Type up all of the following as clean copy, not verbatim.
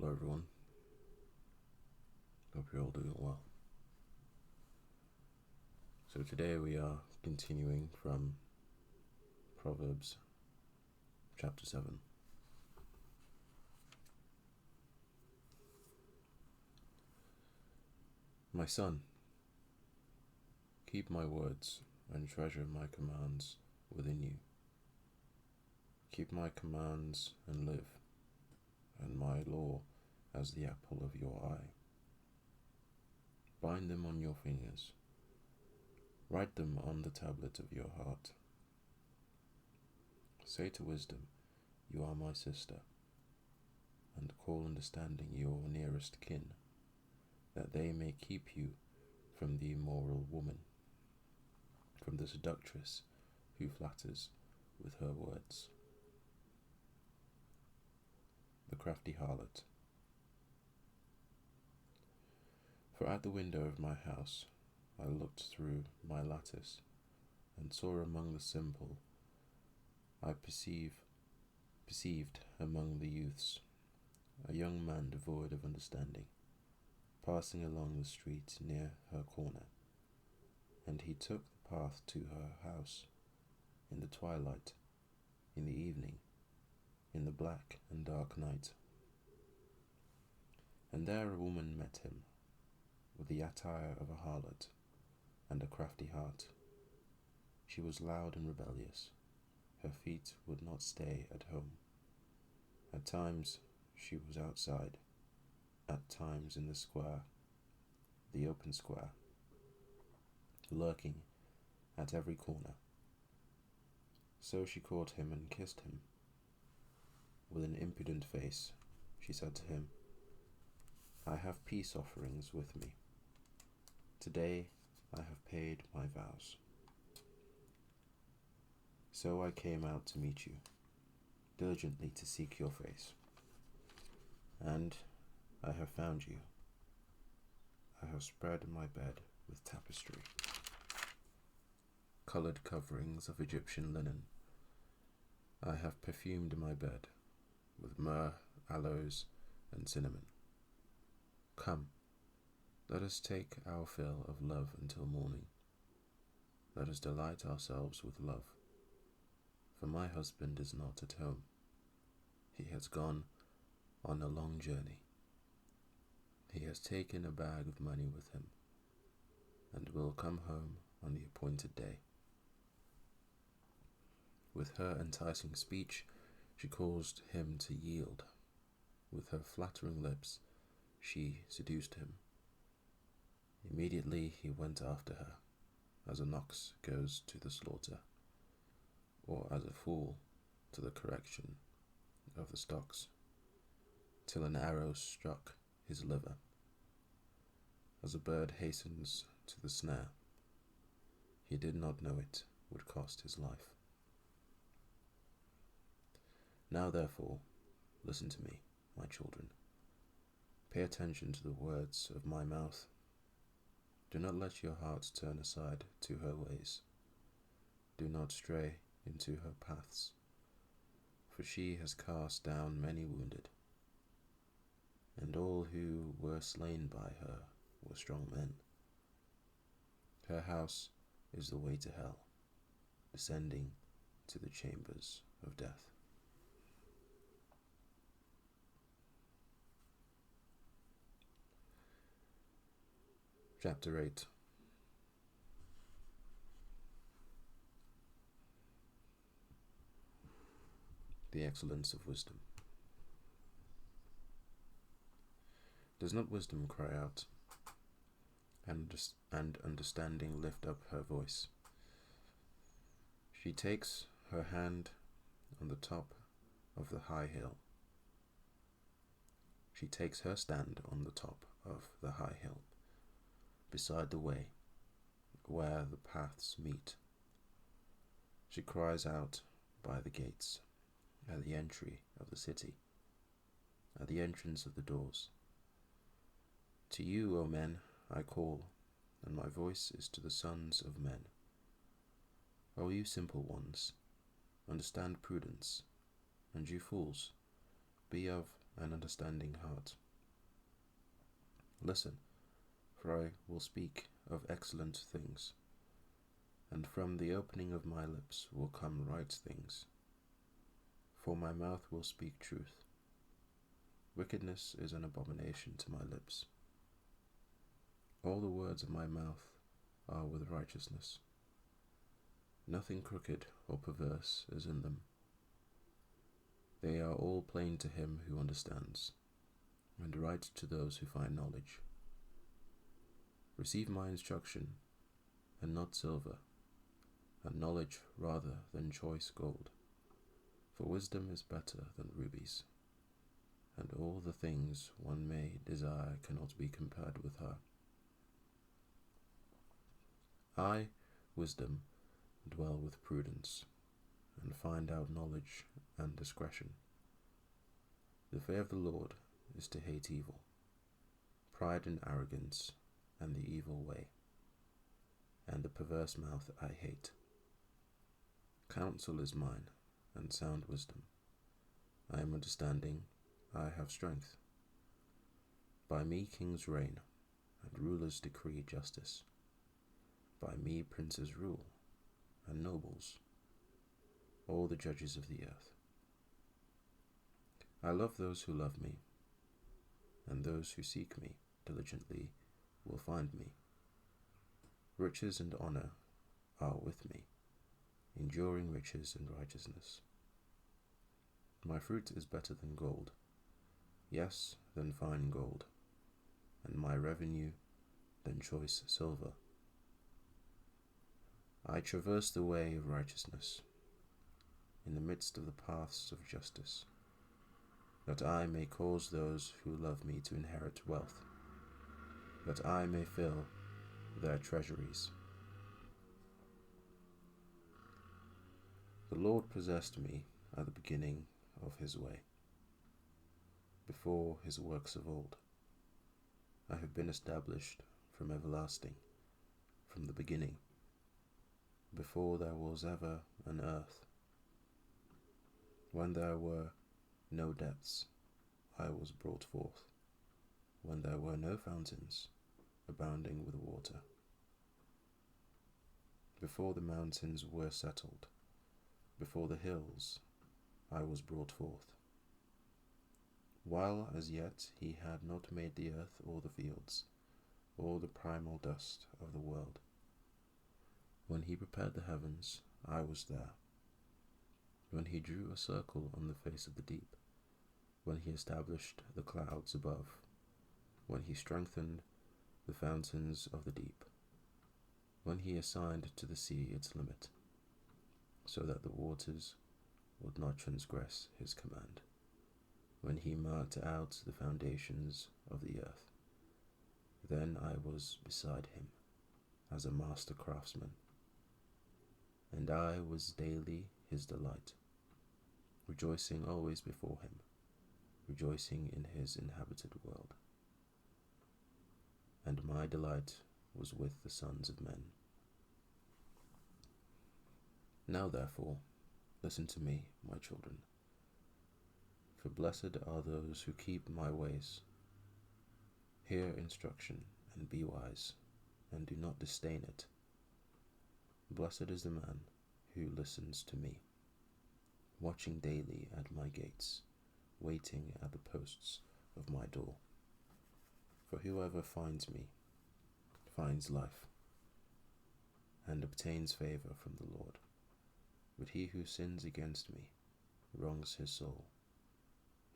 Hello everyone, hope you're all doing well. So today we are continuing from Proverbs chapter 7. My son, keep my words and treasure my commands within you. Keep my commands and live, and my law as the apple of your eye. Bind them on your fingers. Write them on the tablet of your heart. Say to wisdom, you are my sister, and call understanding your nearest kin, that they may keep you from the immoral woman, from the seductress who flatters with her words. The crafty harlot. For at the window of my house I looked through my lattice, and saw among the simple, I perceived among the youths, a young man devoid of understanding, passing along the street near her corner, and he took the path to her house, in the twilight, in the evening, in the black and dark night. And there a woman met him, with the attire of a harlot, and a crafty heart. She was loud and rebellious. Her feet would not stay at home. At times she was outside, at times in the square, the open square, lurking at every corner. So she caught him and kissed him. With an impudent face, she said to him, I have peace offerings with me. Today I have paid my vows. So I came out to meet you, diligently to seek your face. And I have found you. I have spread my bed with tapestry, colored coverings of Egyptian linen. I have perfumed my bed with myrrh, aloes, and cinnamon. Come, let us take our fill of love until morning. Let us delight ourselves with love. For my husband is not at home. He has gone on a long journey. He has taken a bag of money with him, and will come home on the appointed day. With her enticing speech, she caused him to yield. With her flattering lips, she seduced him. Immediately he went after her, as an ox goes to the slaughter, or as a fool to the correction of the stocks, till an arrow struck his liver, as a bird hastens to the snare. He did not know it would cost his life. Now therefore, listen to me, my children. Pay attention to the words of my mouth. Do not let your hearts turn aside to her ways. Do not stray into her paths, for she has cast down many wounded, and all who were slain by her were strong men. Her house is the way to hell, descending to the chambers of death. Chapter 8. The excellence of wisdom. Does not wisdom cry out, and understanding lift up her voice? She takes her hand on the top of the high hill. She takes her stand on the top of the high hill, beside the way, where the paths meet. She cries out by the gates, at the entry of the city, at the entrance of the doors. To you, O men, I call, and my voice is to the sons of men. O you simple ones, understand prudence, and you fools, Be of an understanding heart. Listen, for I will speak of excellent things, and from the opening of my lips will come right things. For my mouth will speak truth. Wickedness is an abomination to my lips. All the words of my mouth are with righteousness. Nothing crooked or perverse is in them. They are all plain to him who understands, and right to those who find knowledge. Receive my instruction, and not silver, and knowledge rather than choice gold. For wisdom is better than rubies, and all the things one may desire cannot be compared with her. I, wisdom, dwell with prudence, and find out knowledge and discretion. The fear of the Lord is to hate evil, pride and arrogance, and the evil way, and the perverse mouth I hate. Counsel is mine, and sound wisdom. I am understanding, I have strength. By me kings reign, and rulers decree justice. By me princes rule, and nobles, all the judges of the earth. I love those who love me, and those who seek me diligently will find me. Riches and honor are with me, enduring riches and righteousness. My fruit is better than gold, yes, than fine gold, and my revenue than choice silver. I traverse the way of righteousness, in the midst of the paths of justice, that I may cause those who love me to inherit wealth, that I may fill their treasuries. The Lord possessed me at the beginning of his way, before his works of old. I have been established from everlasting, from the beginning, before there was ever an earth. When there were no depths, I was brought forth, when there were no fountains abounding with water. Before the mountains were settled, before the hills, I was brought forth. While as yet he had not made the earth or the fields, or the primal dust of the world. When he prepared the heavens, I was there. When he drew a circle on the face of the deep, when he established the clouds above, when he strengthened the fountains of the deep, when he assigned to the sea its limit, so that the waters would not transgress his command, when he marked out the foundations of the earth. Then I was beside him as a master craftsman, and I was daily his delight, rejoicing always before him, rejoicing in his inhabited world. And my delight was with the sons of men. Now therefore, listen to me, my children, for blessed are those who keep my ways. Hear instruction and be wise, and do not disdain it. Blessed is the man who listens to me, watching daily at my gates, waiting at the posts of my door. For whoever finds me finds life, and obtains favor from the Lord. But he who sins against me wrongs his soul,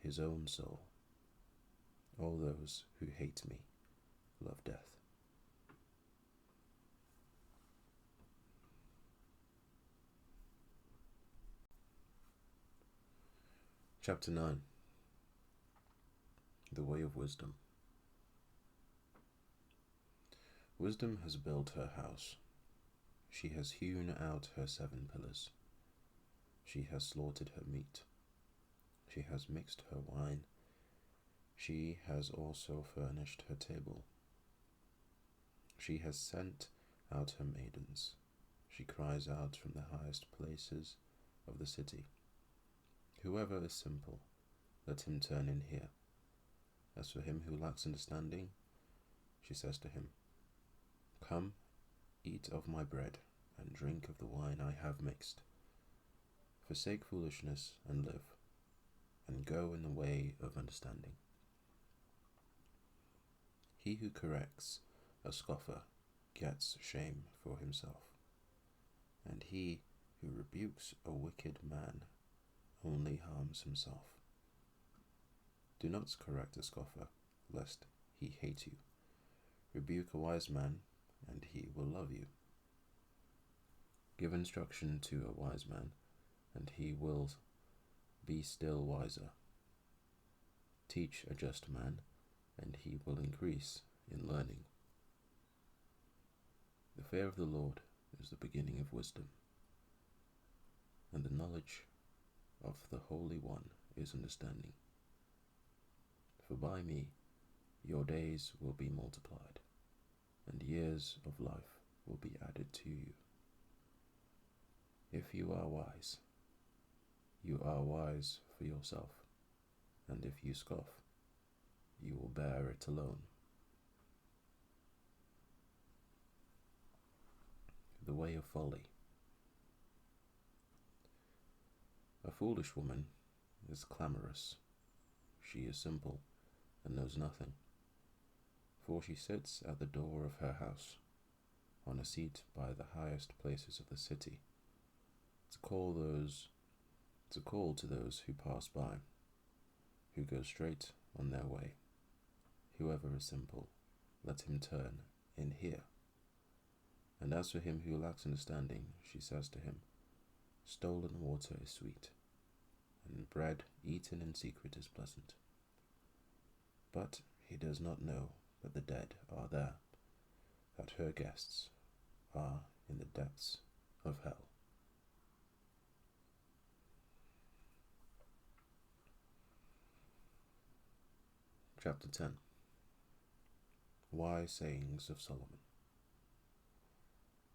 his own soul. All those who hate me love death. Chapter 9. The Way of Wisdom. Wisdom has built her house. She has hewn out her 7 pillars. She has slaughtered her meat. She has mixed her wine. She has also furnished her table. She has sent out her maidens. She cries out from the highest places of the city. Whoever is simple, let him turn in here. As for him who lacks understanding, she says to him, Come, eat of my bread, and drink of the wine I have mixed. Forsake foolishness and live, and go in the way of understanding. He who corrects a scoffer gets shame for himself, and he who rebukes a wicked man only harms himself. Do not correct a scoffer, lest he hate you. Rebuke a wise man, and he will love you. Give instruction to a wise man, and he will be still wiser. Teach a just man, and he will increase in learning. The fear of the Lord is the beginning of wisdom, and the knowledge of the Holy One is understanding. For by me your days will be multiplied, and years of life will be added to you. If you are wise for yourself, and if you scoff, you will bear it alone. The way of folly. A foolish woman is clamorous. She is simple and knows nothing, for she sits at the door of her house, on a seat by the highest places of the city, to call to those who pass by, who go straight on their way. Whoever is simple, let him turn in here. And as for him who lacks understanding, she says to him, Stolen water is sweet, and bread eaten in secret is pleasant. But he does not know that the dead are there, that her guests are in the depths of hell. Chapter 10. Wise Sayings of Solomon.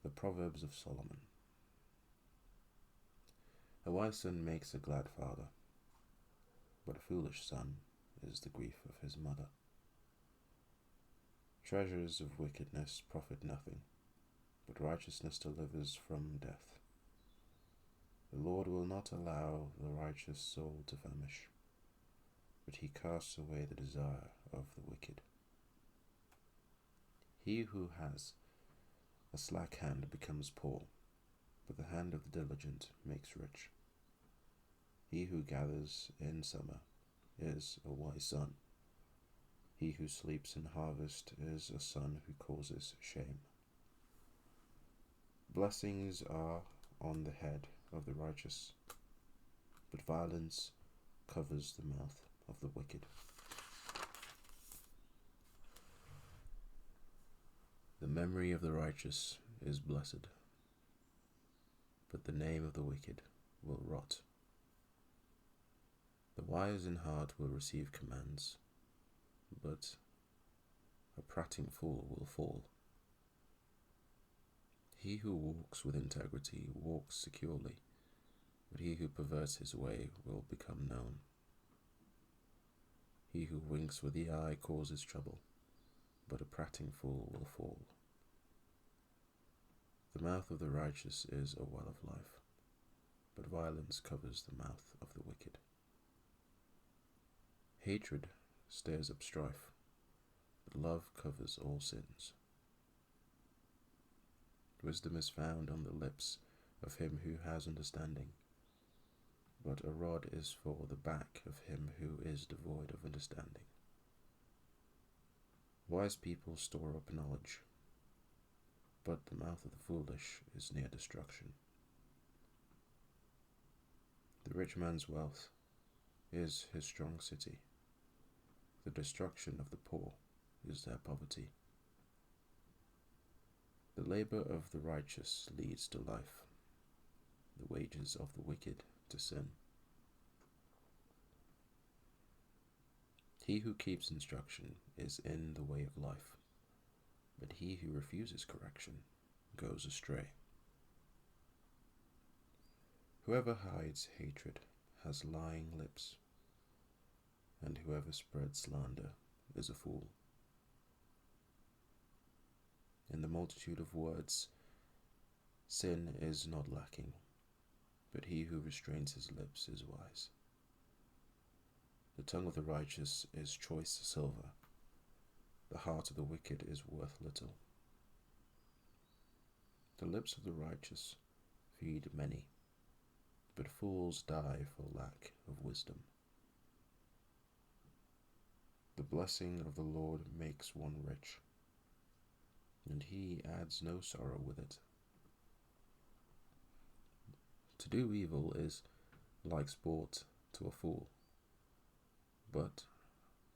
The Proverbs of Solomon. A wise son makes a glad father, but a foolish son is the grief of his mother. Treasures of wickedness profit nothing, but righteousness delivers from death. The Lord will not allow the righteous soul to famish, but he casts away the desire of the wicked. He who has a slack hand becomes poor, but the hand of the diligent makes rich. He who gathers in summer is a wise son. He who sleeps in harvest is a son who causes shame. Blessings are on the head of the righteous, but violence covers the mouth of the wicked. The memory of the righteous is blessed, but the name of the wicked will rot. The wise in heart will receive commands, but a prating fool will fall. He who walks with integrity walks securely, but he who perverts his way will become known. He who winks with the eye causes trouble, but a prating fool will fall. The mouth of the righteous is a well of life, but violence covers the mouth of the wicked. Hatred stirs up strife, but love covers all sins. Wisdom is found on the lips of him who has understanding, but a rod is for the back of him who is devoid of understanding. Wise people store up knowledge, but the mouth of the foolish is near destruction. The rich man's wealth is his strong city. The destruction of the poor is their poverty. The labor of the righteous leads to life, the wages of the wicked to sin. He who keeps instruction is in the way of life, but he who refuses correction goes astray. Whoever hides hatred has lying lips, whoever spreads slander is a fool. In the multitude of words, sin is not lacking, but he who restrains his lips is wise. The tongue of the righteous is choice silver, the heart of the wicked is worth little. The lips of the righteous feed many, but fools die for lack of wisdom. The blessing of the Lord makes one rich, and he adds no sorrow with it. To do evil is like sport to a fool, but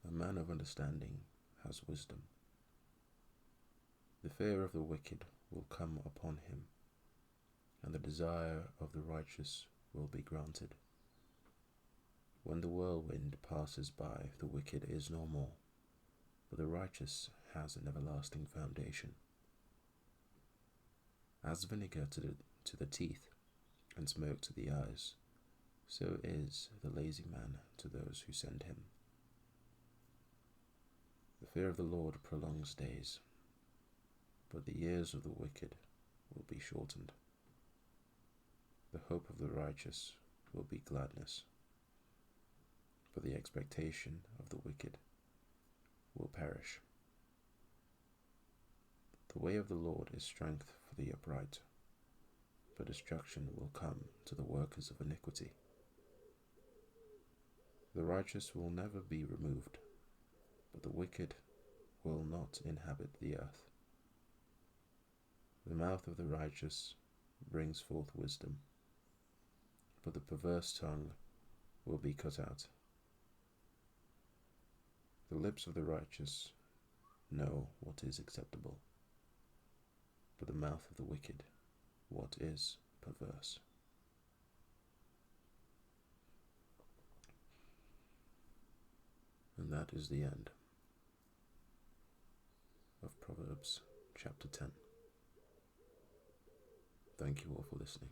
a man of understanding has wisdom. The fear of the wicked will come upon him, and the desire of the righteous will be granted. When the whirlwind passes by, the wicked is no more, but the righteous has an everlasting foundation. As vinegar to the teeth, and smoke to the eyes, so is the lazy man to those who send him. The fear of the Lord prolongs days, but the years of the wicked will be shortened. The hope of the righteous will be gladness, but the expectation of the wicked will perish. The way of the Lord is strength for the upright, but destruction will come to the workers of iniquity. The righteous will never be removed, but the wicked will not inhabit the earth. The mouth of the righteous brings forth wisdom, but the perverse tongue will be cut out. The lips of the righteous know what is acceptable, but the mouth of the wicked what is perverse. And that is the end of Proverbs chapter 10. Thank you all for listening.